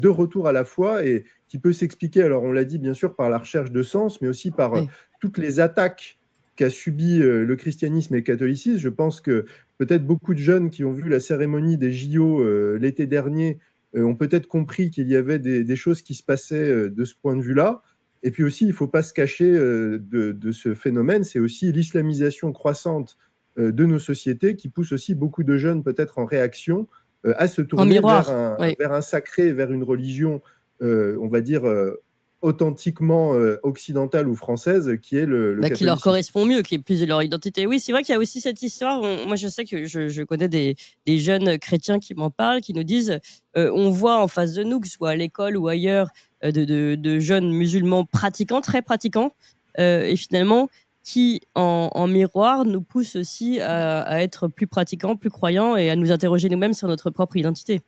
deux retours à la fois et qui peut s'expliquer, alors on l'a dit bien sûr par la recherche de sens, mais aussi par Oui. toutes les attaques qu'a subi le christianisme et le catholicisme. Je pense que peut-être beaucoup de jeunes qui ont vu la cérémonie des JO l'été dernier ont peut-être compris qu'il y avait des choses qui se passaient de ce point de vue-là. Et puis aussi, il ne faut pas se cacher de ce phénomène, c'est aussi l'islamisation croissante de nos sociétés qui pousse aussi beaucoup de jeunes peut-être en réaction à se En tourner miroir, oui. vers un sacré, vers une religion, on va dire, authentiquement occidentale ou française, qui est le Qui leur catholicisme. correspond mieux, qui est plus de leur identité. Oui, c'est vrai qu'il y a aussi cette histoire. Moi, je sais que je connais des jeunes chrétiens qui m'en parlent, qui nous disent on voit en face de nous, que ce soit à l'école ou ailleurs, de jeunes musulmans pratiquants, très pratiquants, et finalement, qui en miroir nous poussent aussi à être plus pratiquants, plus croyants et à nous interroger nous-mêmes sur notre propre identité.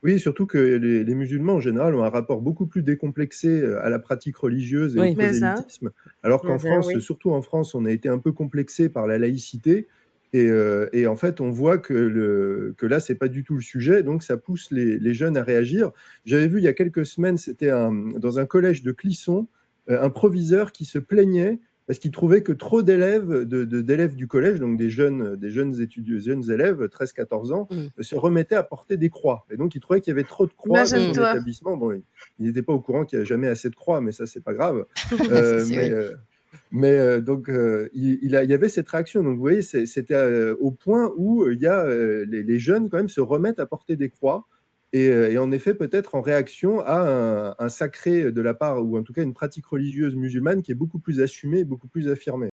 Oui, surtout que les musulmans, en général, ont un rapport beaucoup plus décomplexé à la pratique religieuse et au Oui. prosélytisme, alors qu'en France, Oui. surtout en France, on a été un peu complexé par la laïcité. Et en fait, on voit que là, ce n'est pas du tout le sujet, donc ça pousse les jeunes à réagir. J'avais vu il y a quelques semaines, c'était dans un collège de Clisson, un proviseur qui se plaignait parce qu'il trouvait que trop d'élèves du collège, donc des jeunes étudiants, jeunes élèves, 13-14 ans, Mm. se remettaient à porter des croix. Et donc, il trouvait qu'il y avait trop de croix dans son Imagine-toi. établissement. Bon, il n'était pas au courant qu'il n'y a jamais assez de croix, mais ça, c'est pas grave. Oui. Donc, il y avait cette réaction. Donc, vous voyez, c'était au point où il y a les jeunes, quand même, se remettent à porter des croix. Et en effet, peut-être en réaction à un sacré de la part, ou en tout cas une pratique religieuse musulmane qui est beaucoup plus assumée, beaucoup plus affirmée.